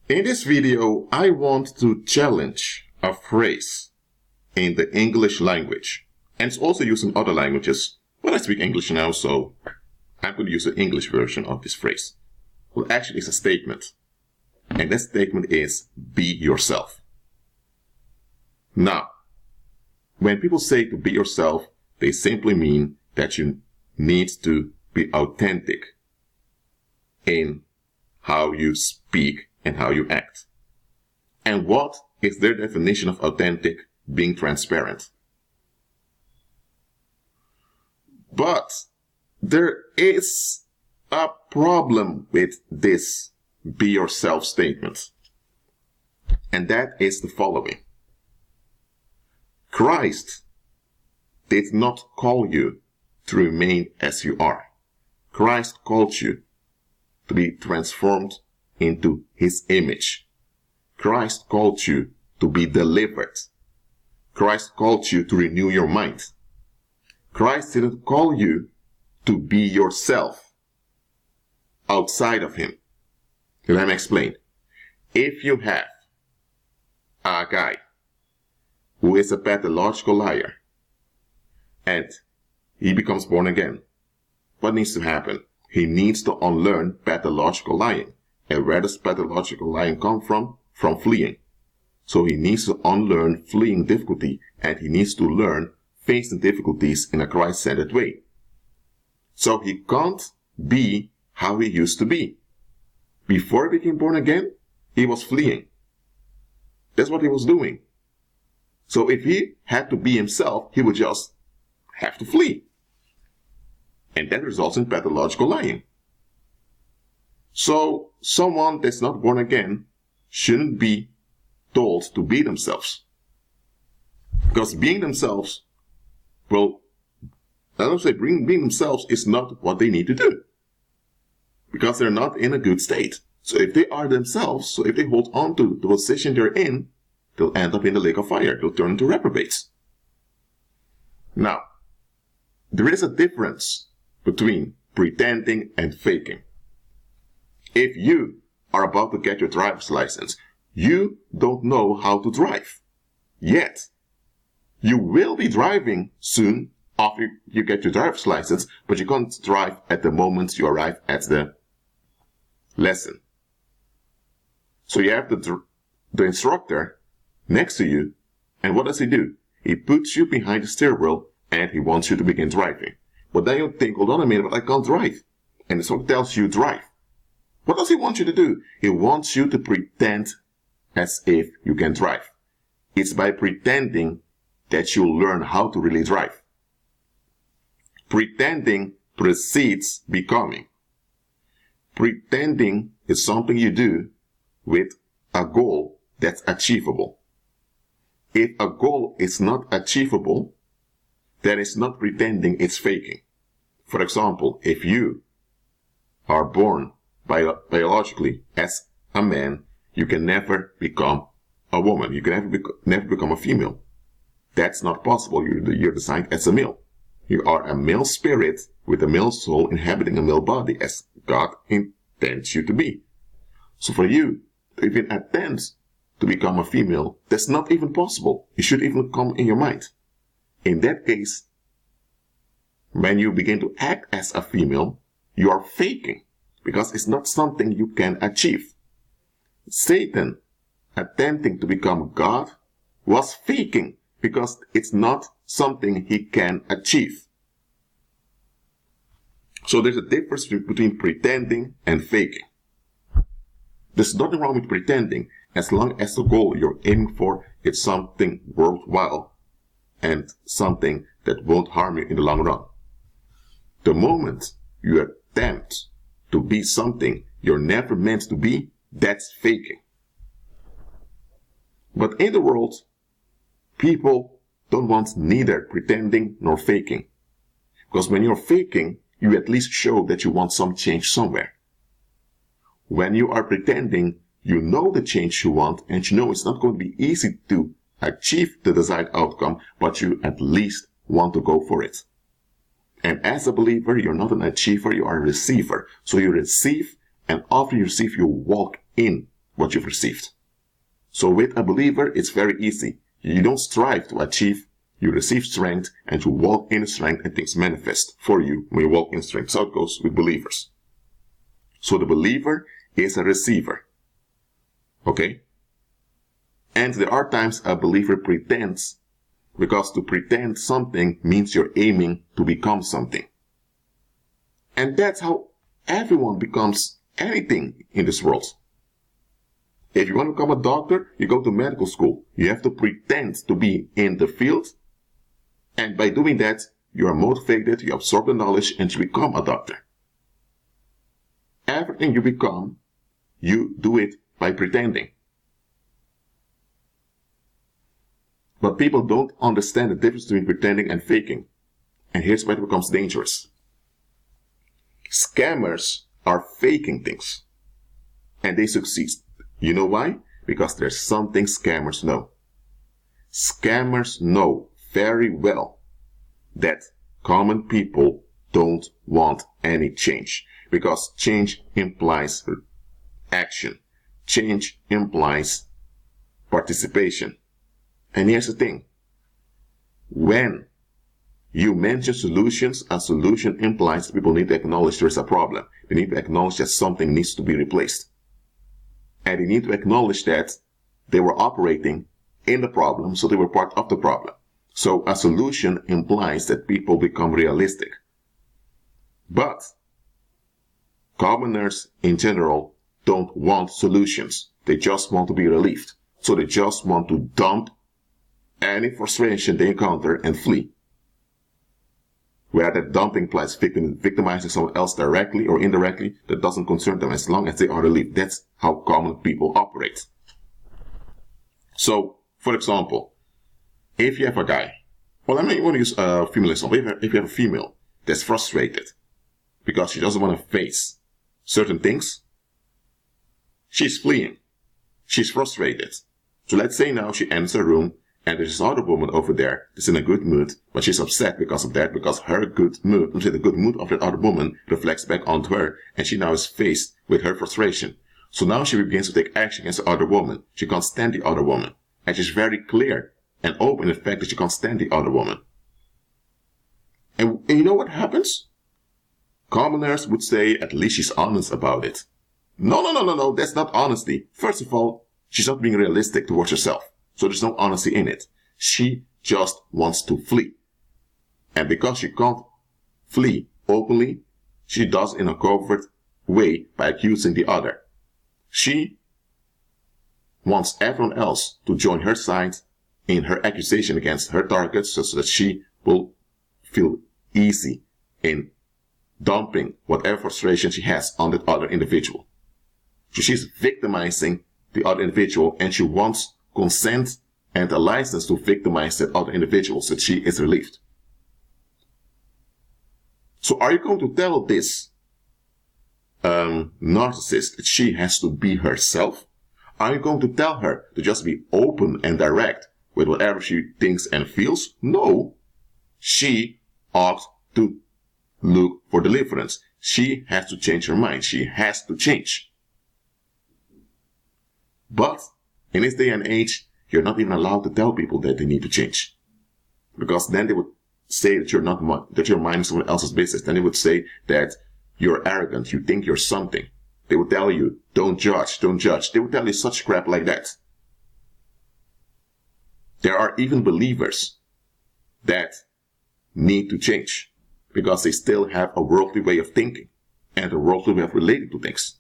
In this video, I want to challenge a phrase in the English language. And it's also used in other languages, but I speak English now, so I'm going to use the English version of this phrase. Well, actually, it's a statement. And that statement is, be yourself. Now, when people say to be yourself, they simply mean that you need to be authentic in how you speak and how you act. And what is their definition of authentic? Being transparent. But there is a problem with this be yourself statement. And that is the following. Christ did not call you to remain as you are. Christ called you to be transformed into his image. Christ called you to be delivered. Christ called you to renew your mind. Christ didn't call you to be yourself outside of him. Let me explain. If you have a guy who is a pathological liar and he becomes born again, what needs to happen? He needs to unlearn pathological lying. And where does pathological lying come from? From fleeing. So he needs to unlearn fleeing difficulty, and he needs to learn facing difficulties in a Christ-centered way. So he can't be how he used to be. Before he became born again, he was fleeing. That's what he was doing. So if he had to be himself, he would just have to flee. And that results in pathological lying. So someone that's not born again shouldn't be told to be themselves. Because being themselves, well, I don't say being themselves is not what they need to do. Because they're not in a good state. So if they are themselves, so if they hold on to the position they're in, they'll end up in the lake of fire. They'll turn into reprobates. Now, there is a difference between pretending and faking. If you are about to get your driver's license, you don't know how to drive. Yet, you will be driving soon after you get your driver's license, but you can't drive at the moment you arrive at the lesson. So you have the instructor next to you, and what does he do? He puts you behind the steering wheel and he wants you to begin driving. But then you think, hold on a minute, but I can't drive. And the instructor tells you drive. What does he want you to do? He wants you to pretend as if you can drive. It's by pretending that you'll learn how to really drive. Pretending precedes becoming. Pretending is something you do with a goal that's achievable. If a goal is not achievable, then it's not pretending, it's faking. For example, if you are born biologically as a man, you can never become a woman. You can never become a female. That's not possible. You're designed as a male. You are a male spirit with a male soul inhabiting a male body as God intends you to be. So for you to even attempt to become a female, that's not even possible. It should even come in your mind. In that case, when you begin to act as a female, you are faking because it's not something you can achieve. Satan, attempting to become God, was faking because it's not something he can achieve. So there's a difference between pretending and faking. There's nothing wrong with pretending as long as the goal you're aiming for is something worthwhile and something that won't harm you in the long run. The moment you attempt to be something you're never meant to be, that's faking. But in the world, people don't want neither pretending nor faking. Because when you're faking, you at least show that you want some change somewhere. When you are pretending, you know the change you want, and you know it's not going to be easy to achieve the desired outcome, but you at least want to go for it. And as a believer, you're not an achiever, you are a receiver. So you receive, and after you receive, you walk in what you've received. So with a believer, it's very easy. You don't strive to achieve, you receive strength and you walk in strength and things manifest for you when you walk in strength. So it goes with believers. So the believer is a receiver. Okay? And there are times a believer pretends, because to pretend something means you're aiming to become something. And that's how everyone becomes anything in this world. If you want to become a doctor, you go to medical school. You have to pretend to be in the field. And by doing that, you are motivated, you absorb the knowledge, and you become a doctor. Everything you become, you do it by pretending. But people don't understand the difference between pretending and faking. And here's where it becomes dangerous. Scammers are faking things. And they succeed. You know why? Because there's something scammers know. Scammers know very well that common people don't want any change. Because change implies action. Change implies participation. And here's the thing. When you mention solutions, a solution implies that people need to acknowledge there is a problem. They need to acknowledge that something needs to be replaced. And they need to acknowledge that they were operating in the problem, so they were part of the problem. So a solution implies that people become realistic. But commoners in general don't want solutions. They just want to be relieved. So they just want to dump any frustration they encounter and flee. Whether that dumping implies victimizing someone else directly or indirectly, that doesn't concern them as long as they are relieved. That's how common people operate. So, for example, if you have a guy, well, I want to use a female example. If you have a female that's frustrated because she doesn't want to face certain things, she's fleeing. She's frustrated. So let's say now she enters a room and there's this other woman over there that's in a good mood, but she's upset because of that, because her good mood, the good mood of that other woman reflects back onto her, and she now is faced with her frustration. So now she begins to take action against the other woman. She can't stand the other woman. And she's very clear and open in the fact that she can't stand the other woman. And you know what happens? Commoners would say, at least she's honest about it. No, that's not honesty. First of all, she's not being realistic towards herself. So there's no honesty in it. She just wants to flee. And because she can't flee openly, she does in a covert way by accusing the other. She wants everyone else to join her side in her accusation against her targets so that she will feel easy in dumping whatever frustration she has on that other individual. So she's victimizing the other individual, and she wants consent and a license to victimize that other individual so that she is relieved. So are you going to tell this narcissist that she has to be herself? Are you going to tell her to just be open and direct with whatever she thinks and feels? No. She ought to look for deliverance. She has to change her mind. She has to change. But in this day and age, you're not even allowed to tell people that they need to change. Because then they would say that you're minding someone else's business. Then they would say that you're arrogant, you think you're something. They would tell you, don't judge. They would tell you such crap like that. There are even believers that need to change because they still have a worldly way of thinking and a worldly way of relating to things.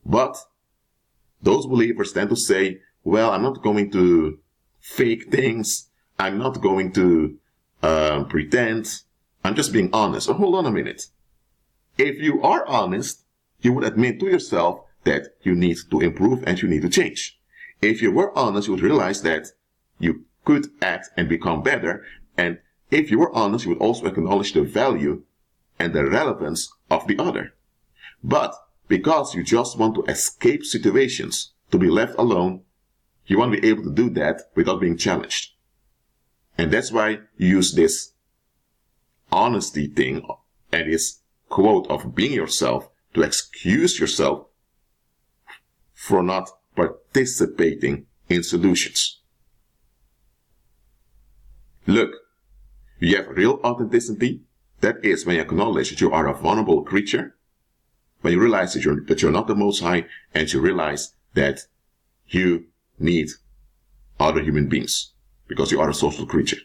But those believers tend to say, well, I'm not going to fake things. I'm not going to pretend. I'm just being honest. So hold on a minute. If you are honest, you would admit to yourself that you need to improve and you need to change. If you were honest, you would realize that you could act and become better. And if you were honest, you would also acknowledge the value and the relevance of the other. But because you just want to escape situations, to be left alone, you want to be able to do that without being challenged. And that's why you use this honesty thing and this quote of being yourself to excuse yourself for not participating in solutions. Look, you have real authenticity. That is when you acknowledge that you are a vulnerable creature, when you realize that you're not the Most High, and you realize that you need other human beings because you are a social creature.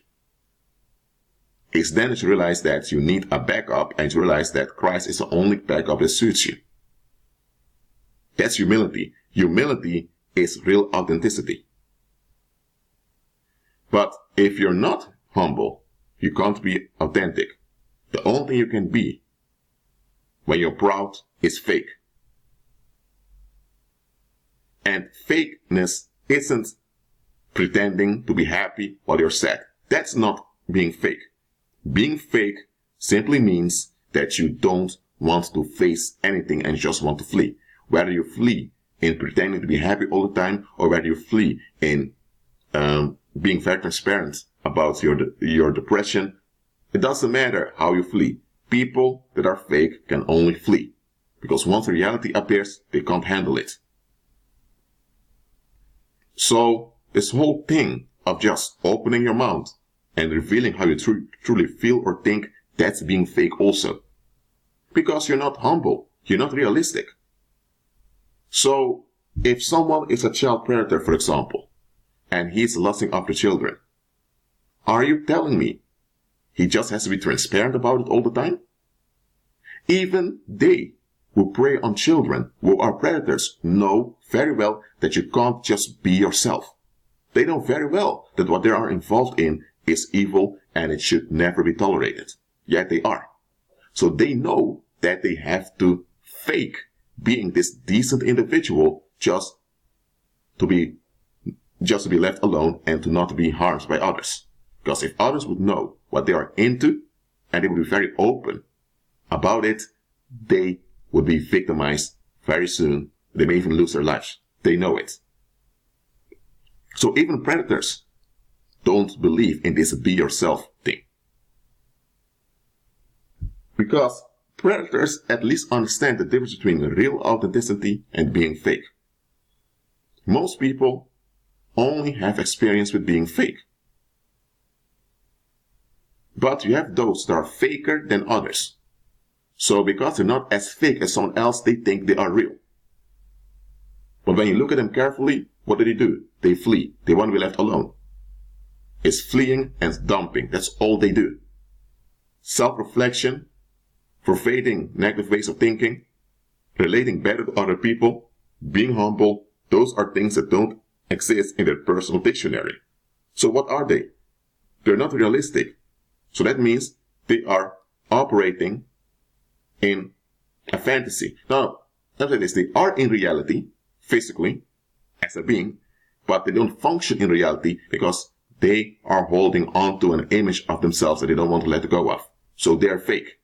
It's then that you realize that you need a backup, and you realize that Christ is the only backup that suits you. That's humility. Humility is real authenticity. But if you're not humble, you can't be authentic. The only thing you can be when you're proud is fake. And fakeness isn't pretending to be happy while you're sad. That's not being fake. Being fake simply means that you don't want to face anything and just want to flee. Whether you flee in pretending to be happy all the time, or whether you flee in being very transparent about your depression, it doesn't matter how you flee. People that are fake can only flee, because once reality appears, they can't handle it. So this whole thing of just opening your mouth and revealing how you truly feel or think, that's being fake also. Because you're not humble, you're not realistic. So if someone is a child predator, for example, and he's lusting after children, are you telling me he just has to be transparent about it all the time? Even they who prey on children, who are predators, know very well that you can't just be yourself. They know very well that what they are involved in is evil and it should never be tolerated. Yet they are. So they know that they have to fake being this decent individual just to be left alone and to not be harmed by others. Because if others would know what they are into, and they would be very open about it, they would be victimized very soon. They may even lose their lives. They know it. So even predators don't believe in this be yourself thing. Because predators at least understand the difference between real authenticity and being fake. Most people only have experience with being fake. But you have those that are faker than others. So because they're not as fake as someone else, they think they are real. But when you look at them carefully, what do? They flee. They want to be left alone. It's fleeing and dumping. That's all they do. Self-reflection, pervading negative ways of thinking, relating better to other people, being humble, those are things that don't exist in their personal dictionary. So what are they? They're not realistic. So that means they are operating in a fantasy. Now, they are in reality, physically, as a being, but they don't function in reality because they are holding on to an image of themselves that they don't want to let go of. So they're fake.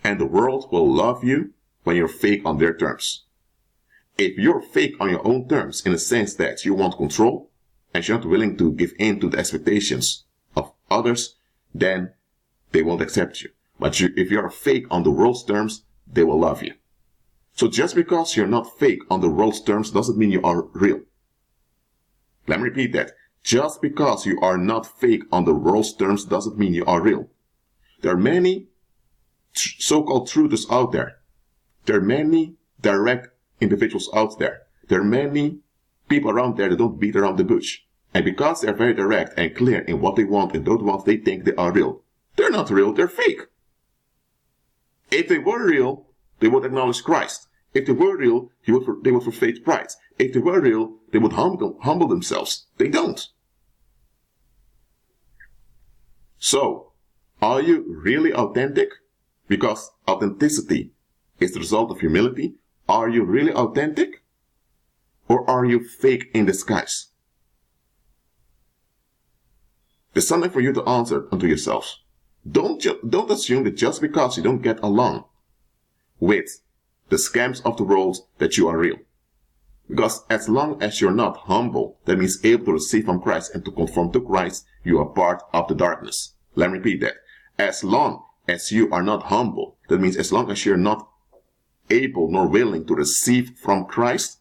And the world will love you when you're fake on their terms. If you're fake on your own terms, in the sense that you want control, and you're not willing to give in to the expectations of others, then they won't accept you. But if you're fake on the world's terms, they will love you. So just because you're not fake on the world's terms doesn't mean you are real. Let me repeat that. Just because you are not fake on the world's terms doesn't mean you are real. There are many so-called truthers out there. There are many direct individuals out there. There are many people around there that don't beat around the bush. And because they're very direct and clear in what they want and don't want, they think they are real. They're not real, they're fake. If they were real, they would acknowledge Christ. If they were real, they would forfeit pride. If they were real, they would humble themselves. They don't. So, are you really authentic? Because authenticity is the result of humility. Are you really authentic? Or are you fake in disguise? There's something for you to answer unto yourselves. Don't assume that just because you don't get along with the scams of the world that you are real. Because as long as you're not humble, that means able to receive from Christ and to conform to Christ, you are part of the darkness. Let me repeat that. As long as you are not humble, that means as long as you're not able nor willing to receive from Christ,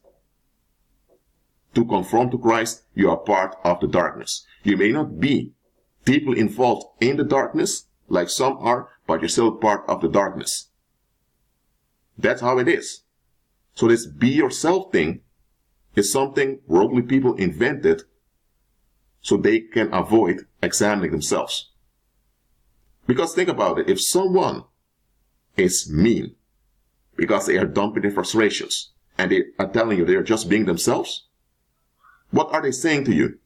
to conform to Christ, you are part of the darkness. You may not be deeply involved in the darkness, like some are, but you're still part of the darkness. That's how it is. So this be yourself thing is something worldly people invented so they can avoid examining themselves. Because think about it, if someone is mean because they are dumping their frustrations and they are telling you they are just being themselves, what are they saying to you?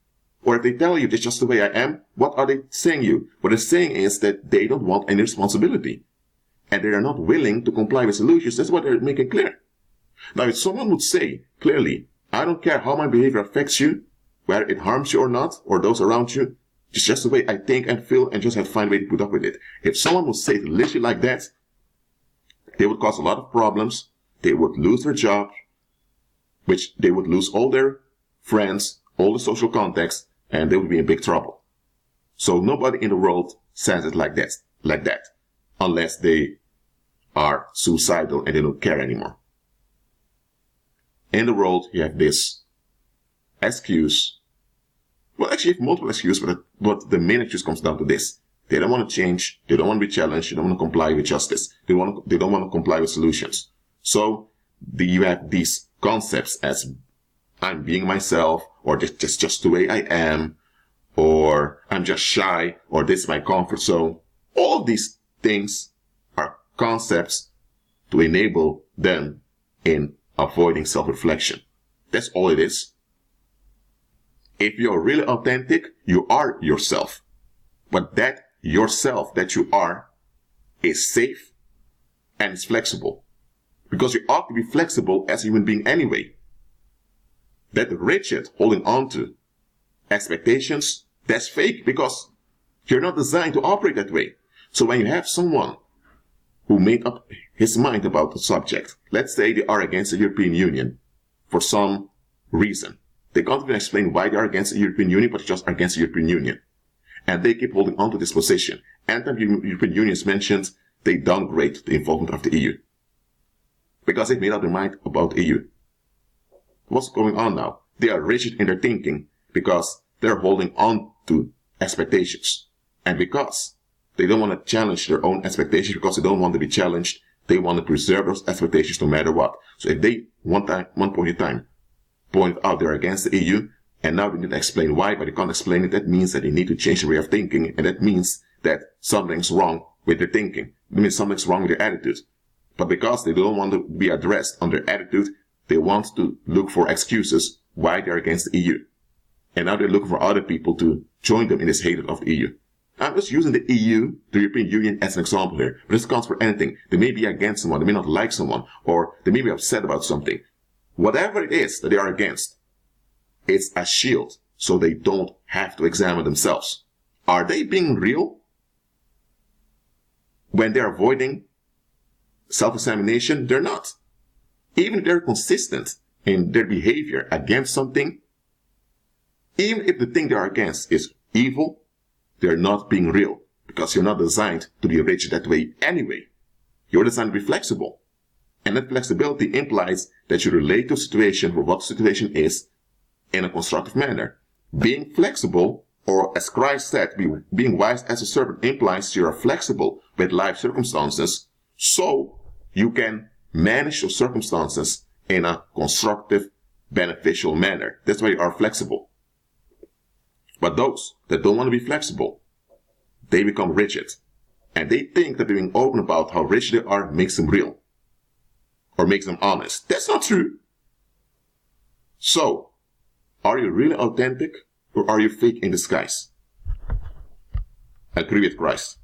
Or if they tell you, this is just the way I am, what are they saying to you? What they're saying is that they don't want any responsibility. And they are not willing to comply with solutions. That's what they're making clear. Now, if someone would say clearly, I don't care how my behavior affects you, whether it harms you or not, or those around you, it's just the way I think and feel and just have to find a way to put up with it. If someone would say it literally like that, they would cause a lot of problems. They would lose their job, which they would lose all their friends, all the social contacts, and they would be in big trouble. So nobody in the world says it like that, unless they are suicidal and they don't care anymore. In the world, you have this excuse. Well, actually, you have multiple excuses, but the main excuse comes down to this. They don't want to change. They don't want to be challenged. They don't want to comply with justice. They don't want to comply with solutions. So you have these concepts as I'm being myself, or just the way I am, or I'm just shy, or this is my comfort zone. All of these things are concepts to enable them in avoiding self-reflection. That's all it is. If you're really authentic, you are yourself. But that yourself that you are is safe and it's flexible. Because you ought to be flexible as a human being anyway. That rigid holding on to expectations, that's fake because you're not designed to operate that way. So when you have someone who made up his mind about the subject, let's say they are against the European Union for some reason. They can't even explain why they are against the European Union, but just against the European Union. And they keep holding on to this position. Anytime the European Union is mentioned, they downgrade the involvement of the EU. Because they've made up their mind about the EU. What's going on now? They are rigid in their thinking because they're holding on to expectations. And because they don't want to challenge their own expectations, because they don't want to be challenged, they want to preserve those expectations no matter what. So if they, one point in time, point out they're against the EU, and now they need to explain why, but they can't explain it, that means that they need to change their way of thinking, and that means that something's wrong with their thinking. It means something's wrong with their attitude. But because they don't want to be addressed on their attitude, they want to look for excuses why they're against the EU. And now they're looking for other people to join them in this hatred of the EU. I'm just using the EU, the European Union, as an example here. But this counts for anything. They may be against someone, they may not like someone, or they may be upset about something. Whatever it is that they are against, it's a shield, so they don't have to examine themselves. Are they being real? When they're avoiding self-examination, they're not. Even if they're consistent in their behavior against something, even if the thing they are against is evil, they're not being real, because you're not designed to be rigid that way anyway. You're designed to be flexible. And that flexibility implies that you relate to a situation for what the situation is in a constructive manner. Being flexible, or as Christ said, being wise as a serpent, implies you are flexible with life circumstances, so you can manage your circumstances in a constructive, beneficial manner. That's why you are flexible. But those that don't want to be flexible, they become rigid. And they think that being open about how rigid they are makes them real. Or makes them honest. That's not true. So, are you really authentic, or are you fake in disguise? Agree with Christ.